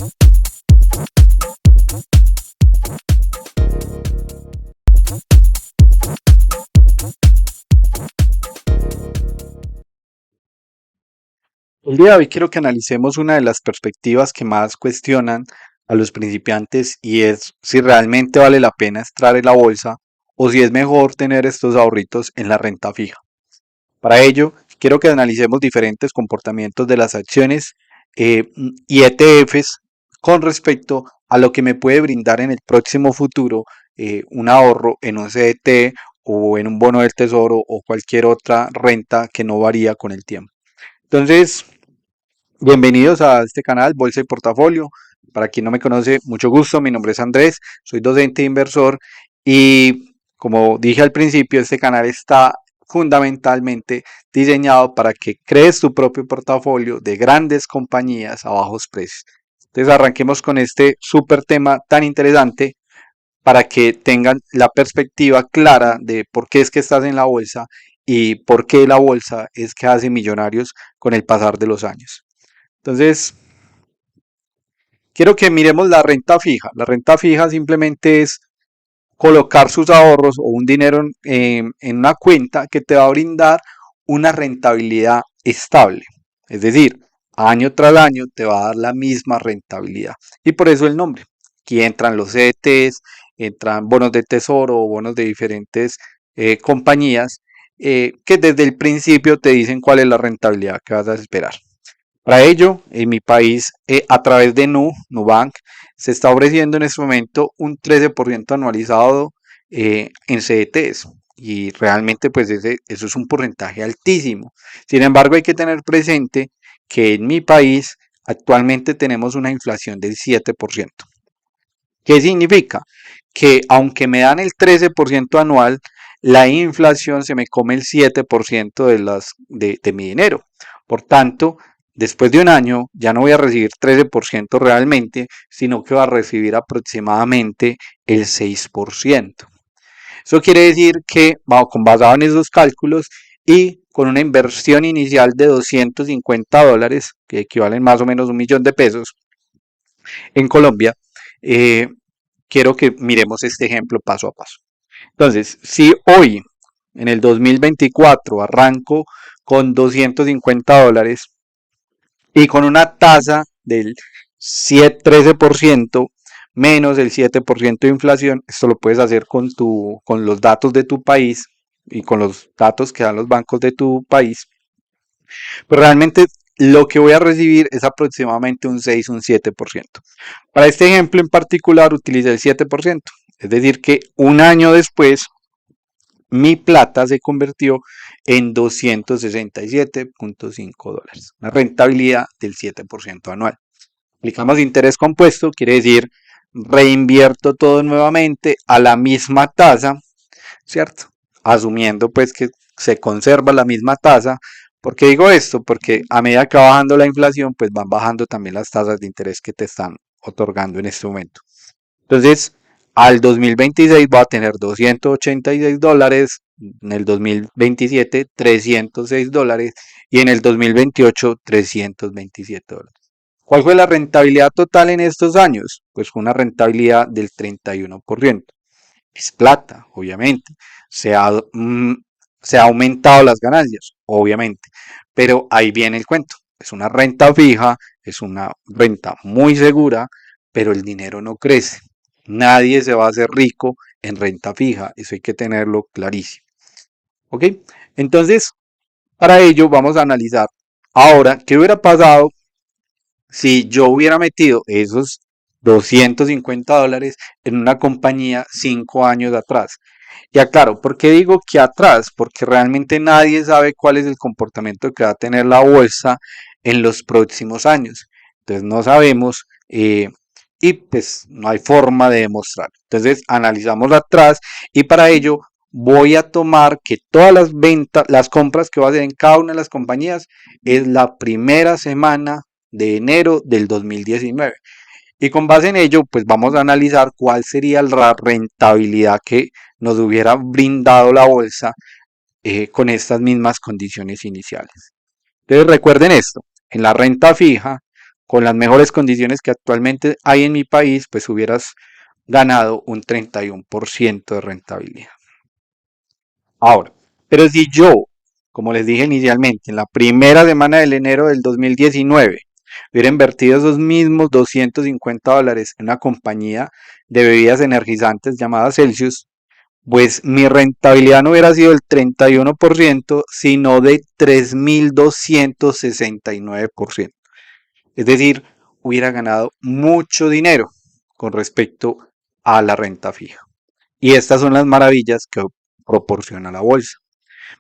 El día de hoy quiero que analicemos una de las perspectivas que más cuestionan a los principiantes y es si realmente vale la pena entrar en la bolsa o si es mejor tener estos ahorritos en la renta fija. Para ello, quiero que analicemos diferentes comportamientos de las acciones y ETFs con respecto a lo que me puede brindar en el próximo futuro un ahorro en un CDT o en un bono del tesoro o cualquier otra renta que no varía con el tiempo. Entonces, bienvenidos a este canal Bolsa y Portafolio. Para quien no me conoce, mucho gusto. Mi nombre es Andrés, soy docente e inversor y como dije al principio, este canal está fundamentalmente diseñado para que crees tu propio portafolio de grandes compañías a bajos precios. Entonces arranquemos con este súper tema tan interesante para que tengan la perspectiva clara de por qué es que estás en la bolsa y por qué la bolsa es que hace millonarios con el pasar de los años. Entonces, quiero que miremos la renta fija. La renta fija simplemente es colocar sus ahorros o un dinero en una cuenta que te va a brindar una rentabilidad estable. Es decir, año tras año te va a dar la misma rentabilidad. Y por eso el nombre. Aquí entran los CDTs, entran bonos de tesoro o bonos de diferentes compañías que desde el principio te dicen cuál es la rentabilidad que vas a esperar. Para ello, en mi país, a través de Nubank, se está ofreciendo en este momento un 13% anualizado en CDTs. Y realmente, pues eso es un porcentaje altísimo. Sin embargo, hay que tener presente que en mi país actualmente tenemos una inflación del 7%. ¿Qué significa? Que aunque me dan el 13% anual, la inflación se me come el 7% de mi dinero. Por tanto, después de un año ya no voy a recibir 13% realmente, sino que voy a recibir aproximadamente el 6%. Eso quiere decir que, basado en esos cálculos y con una inversión inicial de $250, que equivalen más o menos a 1.000.000 de pesos en Colombia, eh, quiero que miremos este ejemplo paso a paso. Entonces, si hoy, en el 2024, arranco con $250 y con una tasa del 13% menos el 7% de inflación, esto lo puedes hacer con los datos de tu país y con los datos que dan los bancos de tu país, pues realmente lo que voy a recibir es aproximadamente un 6, un 7%. Para este ejemplo en particular utilicé el 7%, es decir que un año después mi plata se convirtió en $267.5, una rentabilidad del 7% anual. Aplicamos interés compuesto, quiere decir reinvierto todo nuevamente a la misma tasa, ¿cierto? Asumiendo pues que se conserva la misma tasa. ¿Por qué digo esto? Porque a medida que va bajando la inflación, pues van bajando también las tasas de interés que te están otorgando en este momento. Entonces, al 2026 va a tener $286, en el 2027 $306 y en el 2028 $327. ¿Cuál fue la rentabilidad total en estos años? Pues fue una rentabilidad del 31%. Es plata, obviamente. Se ha, se ha aumentado las ganancias, obviamente. Pero ahí viene el cuento. Es una renta fija, es una renta muy segura, pero el dinero no crece. Nadie se va a hacer rico en renta fija. Eso hay que tenerlo clarísimo. ¿Ok? Entonces, para ello vamos a analizar ahora qué hubiera pasado si yo hubiera metido esos $250 en una compañía 5 años atrás. Y aclaro, ¿por qué digo que atrás? Porque realmente nadie sabe cuál es el comportamiento que va a tener la bolsa en los próximos años. Entonces no sabemos y pues no hay forma de demostrar. Entonces analizamos atrás y para ello voy a tomar que todas las ventas, las compras que voy a hacer en cada una de las compañías es la primera semana de enero del 2019. Y con base en ello, pues vamos a analizar cuál sería la rentabilidad que nos hubiera brindado la bolsa con estas mismas condiciones iniciales. Entonces recuerden esto, en la renta fija con las mejores condiciones que actualmente hay en mi país, pues hubieras ganado un 31% de rentabilidad. Ahora, pero si yo, como les dije inicialmente, en la primera semana de enero del 2019, hubiera invertido esos mismos $250 en una compañía de bebidas energizantes llamada Celsius, pues mi rentabilidad no hubiera sido del 31%, sino de 3.269%. Es decir, hubiera ganado mucho dinero con respecto a la renta fija. Y estas son las maravillas que proporciona la bolsa.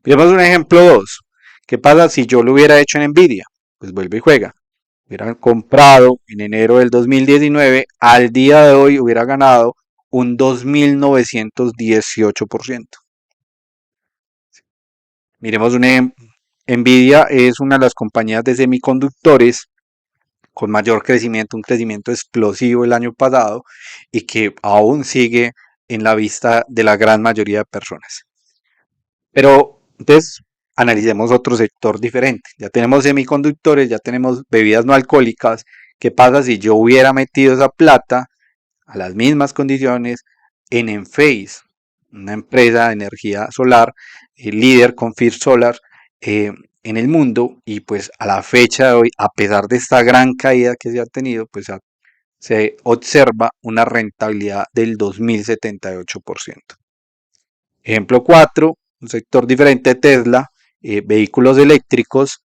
Miremos un ejemplo 2. ¿Qué pasa si yo lo hubiera hecho en Nvidia? Pues vuelve y juega. Hubiera comprado en enero del 2019, al día de hoy hubiera ganado un 2.918%. Miremos un ejemplo. Nvidia es una de las compañías de semiconductores con mayor crecimiento, un crecimiento explosivo el año pasado y que aún sigue en la vista de la gran mayoría de personas. Pero entonces analicemos otro sector diferente. Ya tenemos semiconductores, ya tenemos bebidas no alcohólicas. ¿Qué pasa si yo hubiera metido esa plata a las mismas condiciones en Enphase, una empresa de energía solar, líder con First Solar en el mundo? Y pues a la fecha de hoy, a pesar de esta gran caída que se ha tenido, pues se observa una rentabilidad del 2078%. Ejemplo 4, un sector diferente, Tesla, vehículos eléctricos.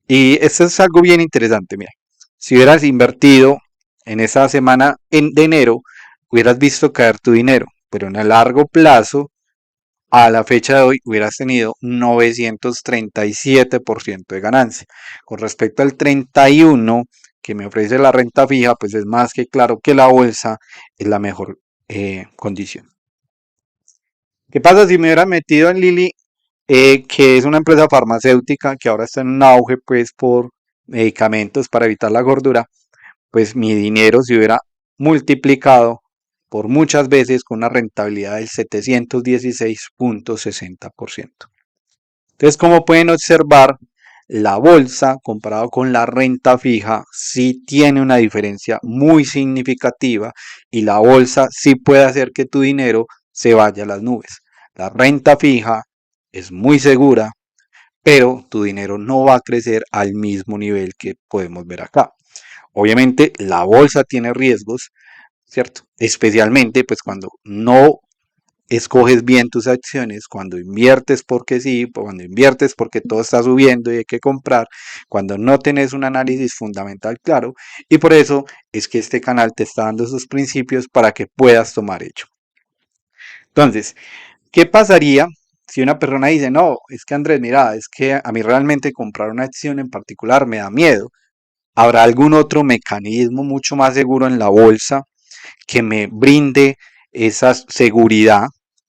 Y esto es algo bien interesante, mira. Si hubieras invertido en esa semana de enero, hubieras visto caer tu dinero, pero en el largo plazo, a la fecha de hoy, hubieras tenido 937% de ganancia. Con respecto al 31% que me ofrece la renta fija, pues es más que claro que la bolsa es la mejor condición. ¿Qué pasa si me hubiera metido en Lilly, que es una empresa farmacéutica que ahora está en un auge pues por medicamentos para evitar la gordura? Pues mi dinero se hubiera multiplicado por muchas veces con una rentabilidad del 716.60%. Entonces, como pueden observar, la bolsa comparado con la renta fija sí tiene una diferencia muy significativa y la bolsa sí puede hacer que tu dinero se vaya a las nubes. La renta fija es muy segura, pero tu dinero no va a crecer al mismo nivel que podemos ver acá. Obviamente la bolsa tiene riesgos, ¿cierto? Especialmente pues cuando no escoges bien tus acciones, cuando inviertes porque sí, cuando inviertes porque todo está subiendo y hay que comprar, cuando no tenés un análisis fundamental claro, y por eso es que este canal te está dando esos principios para que puedas tomar ello. Entonces, ¿qué pasaría si una persona dice, no, es que Andrés, mira, es que a mí realmente comprar una acción en particular me da miedo? ¿Habrá algún otro mecanismo mucho más seguro en la bolsa que me brinde esa seguridad,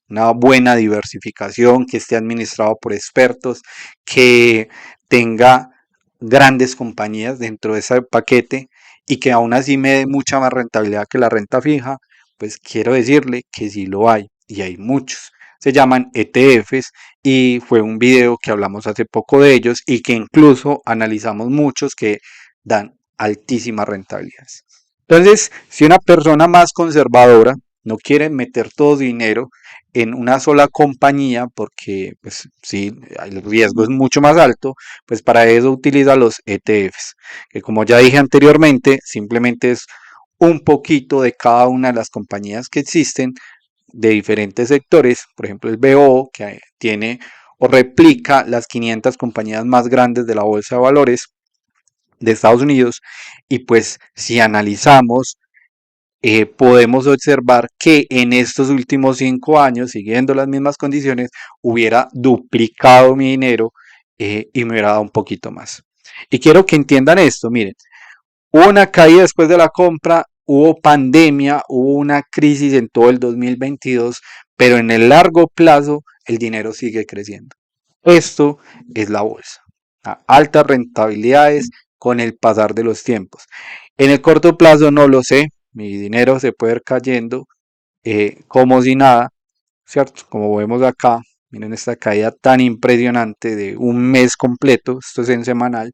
una buena diversificación, que esté administrado por expertos, que tenga grandes compañías dentro de ese paquete y que aún así me dé mucha más rentabilidad que la renta fija? Pues quiero decirle que sí lo hay y hay muchos. Se llaman ETFs y fue un video que hablamos hace poco de ellos y que incluso analizamos muchos que dan altísimas rentabilidades. Entonces, si una persona más conservadora no quiere meter todo su dinero en una sola compañía porque pues sí, el riesgo es mucho más alto, pues para eso utiliza los ETFs, que como ya dije anteriormente, simplemente es un poquito de cada una de las compañías que existen de diferentes sectores. Por ejemplo, el BO que tiene o replica las 500 compañías más grandes de la bolsa de valores de Estados Unidos. Y pues si analizamos, podemos observar que en estos últimos 5 años, siguiendo las mismas condiciones, hubiera duplicado mi dinero y me hubiera dado un poquito más. Y quiero que entiendan esto, miren, hubo una caída después de la compra, hubo pandemia, hubo una crisis en todo el 2022, pero en el largo plazo el dinero sigue creciendo. Esto es la bolsa, a altas rentabilidades con el pasar de los tiempos. En el corto plazo no lo sé, mi dinero se puede ir cayendo como si nada, ¿cierto? Como vemos acá, miren esta caída tan impresionante de un mes completo, esto es en semanal,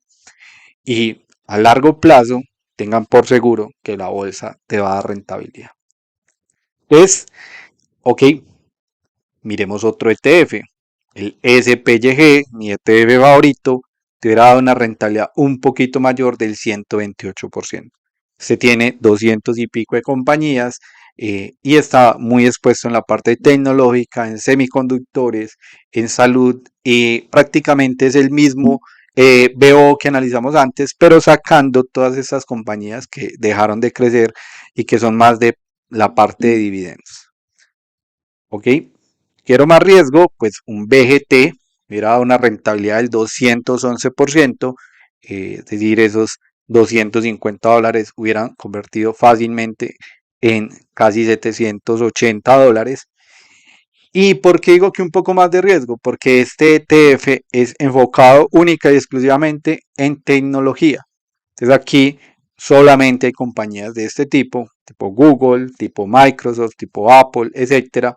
y a largo plazo tengan por seguro que la bolsa te va a dar rentabilidad. Entonces, ok, miremos otro ETF. El SPYG, mi ETF favorito, te hubiera dado una rentabilidad un poquito mayor del 128%. Se tiene 200 y pico de compañías y está muy expuesto en la parte tecnológica, en semiconductores, en salud y prácticamente es el mismo BO que analizamos antes, pero sacando todas esas compañías que dejaron de crecer y que son más de la parte de dividendos. ¿Ok? Quiero más riesgo, pues un BGT hubiera dado una rentabilidad del 211%, es decir, esos $250 hubieran convertido fácilmente en casi $780. ¿Y por qué digo que un poco más de riesgo? Porque este ETF es enfocado única y exclusivamente en tecnología. Entonces aquí solamente hay compañías de este tipo Google, tipo Microsoft, tipo Apple, etcétera,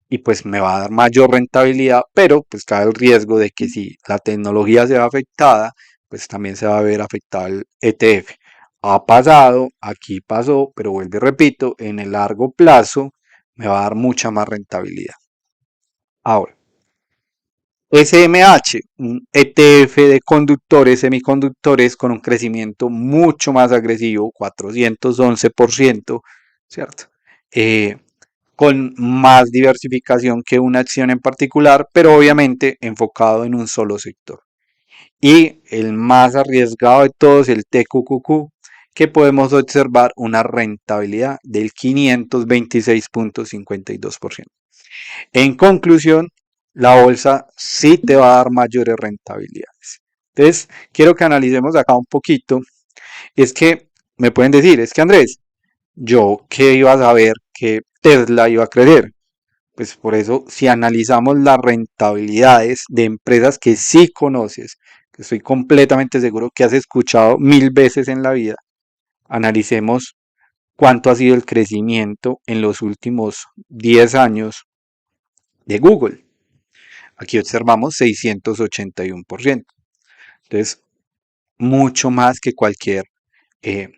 y pues me va a dar mayor rentabilidad, pero pues cabe el riesgo de que si la tecnología se ve afectada, pues también se va a ver afectado el ETF. Ha pasado, aquí pasó, pero vuelvo y repito, en el largo plazo me va a dar mucha más rentabilidad. Ahora, SMH, un ETF de conductores, semiconductores con un crecimiento mucho más agresivo, 411%, ¿cierto? Eh, con más diversificación que una acción en particular, pero obviamente enfocado en un solo sector. Y el más arriesgado de todos, el TQQQ, que podemos observar una rentabilidad del 526.52%. En conclusión, la bolsa sí te va a dar mayores rentabilidades. Entonces, quiero que analicemos acá un poquito. Es que me pueden decir, es que Andrés, yo qué iba a saber que Tesla iba a crecer. Pues por eso, si analizamos las rentabilidades de empresas que sí conoces, que estoy completamente seguro que has escuchado 1000 veces en la vida, analicemos cuánto ha sido el crecimiento en los últimos 10 años de Google. Aquí observamos 681%. Entonces, mucho más que cualquier eh,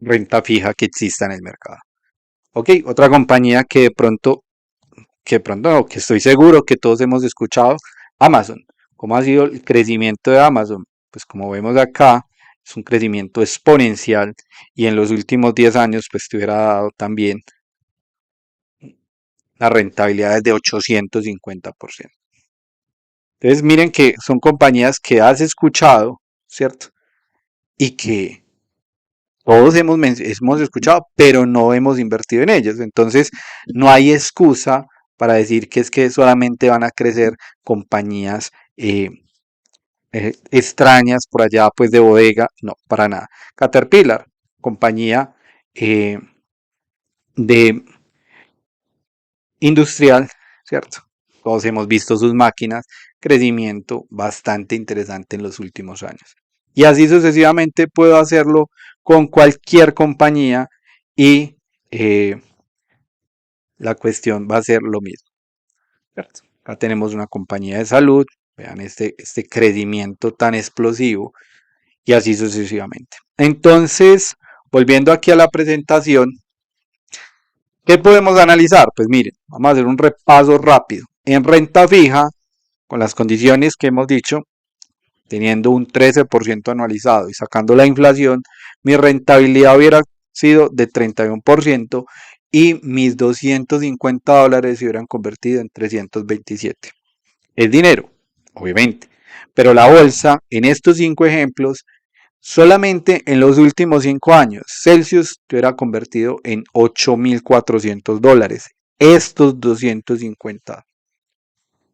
renta fija que exista en el mercado. Ok, otra compañía que no, que estoy seguro que todos hemos escuchado, Amazon. ¿Cómo ha sido el crecimiento de Amazon? Pues como vemos acá, es un crecimiento exponencial y en los últimos 10 años pues te hubiera dado también la rentabilidad de 850%. Entonces miren que son compañías que has escuchado, ¿cierto? Y que todos hemos escuchado, pero no hemos invertido en ellas. Entonces, no hay excusa para decir que es que solamente van a crecer compañías extrañas por allá, pues de bodega. No, para nada. Caterpillar, compañía eh, de industrial, ¿cierto? Todos hemos visto sus máquinas, crecimiento bastante interesante en los últimos años. Y así sucesivamente puedo hacerlo con cualquier compañía y la cuestión va a ser lo mismo, ¿cierto? Acá tenemos una compañía de salud, vean este crecimiento tan explosivo y así sucesivamente. Entonces, volviendo aquí a la presentación, ¿qué podemos analizar? Pues miren, vamos a hacer un repaso rápido. En renta fija, con las condiciones que hemos dicho, teniendo un 13% anualizado y sacando la inflación, mi rentabilidad hubiera sido de 31% y mis $250 se hubieran convertido en 327. Es dinero, obviamente, pero la bolsa en estos 5 ejemplos, solamente en los últimos 5 años, Celsius te hubiera convertido en $8.400. Estos 250.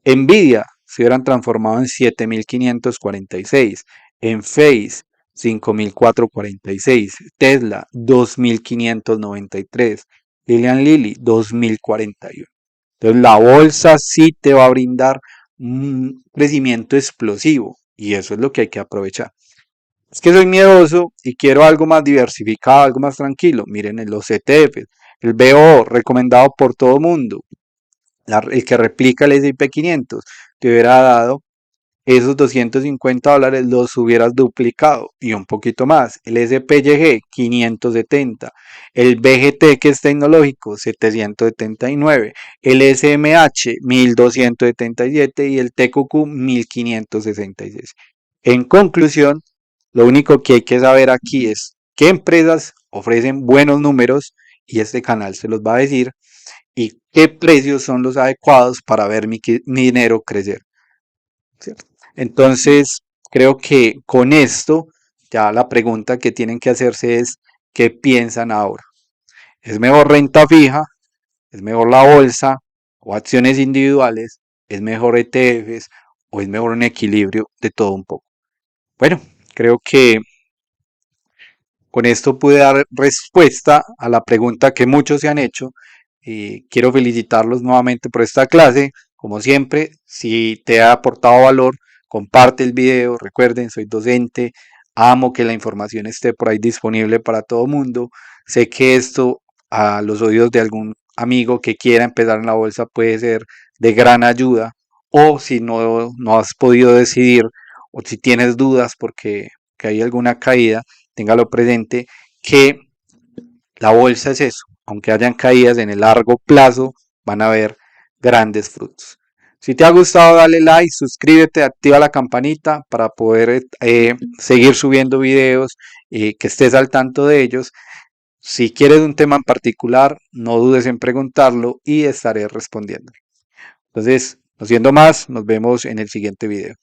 Nvidia se hubieran transformado en 7.546. En Face, 5.446. Tesla, 2.593. Lilian Lilly, 2.041. Entonces la bolsa sí te va a brindar un crecimiento explosivo y eso es lo que hay que aprovechar. Es que soy miedoso y quiero algo más diversificado, algo más tranquilo. Miren en los ETFs, el BO recomendado por todo mundo, el que replica el S&P 500, te hubiera dado esos $250 los hubieras duplicado y un poquito más. El SPYG 570, el BGT que es tecnológico 779, el SMH 1277 y el TQQ 1566. En conclusión, lo único que hay que saber aquí es qué empresas ofrecen buenos números y este canal se los va a decir y qué precios son los adecuados para ver mi dinero crecer. ¿Cierto? Entonces, creo que con esto ya la pregunta que tienen que hacerse es, ¿qué piensan ahora? ¿Es mejor renta fija? ¿Es mejor la bolsa o acciones individuales? ¿Es mejor ETFs o es mejor un equilibrio de todo un poco? Bueno, creo que con esto pude dar respuesta a la pregunta que muchos se han hecho. Quiero felicitarlos nuevamente por esta clase. Como siempre, si te ha aportado valor, comparte el video. Recuerden, soy docente. Amo que la información esté por ahí disponible para todo mundo. Sé que esto a los oídos de algún amigo que quiera empezar en la bolsa puede ser de gran ayuda. O si no has podido decidir o si tienes dudas porque que hay alguna caída, téngalo presente que la bolsa es eso, aunque hayan caídas en el largo plazo, van a haber grandes frutos. Si te ha gustado, dale like, suscríbete, activa la campanita para poder seguir subiendo videos y que estés al tanto de ellos. Si quieres un tema en particular, no dudes en preguntarlo y estaré respondiendo. Entonces, no siendo más, nos vemos en el siguiente video.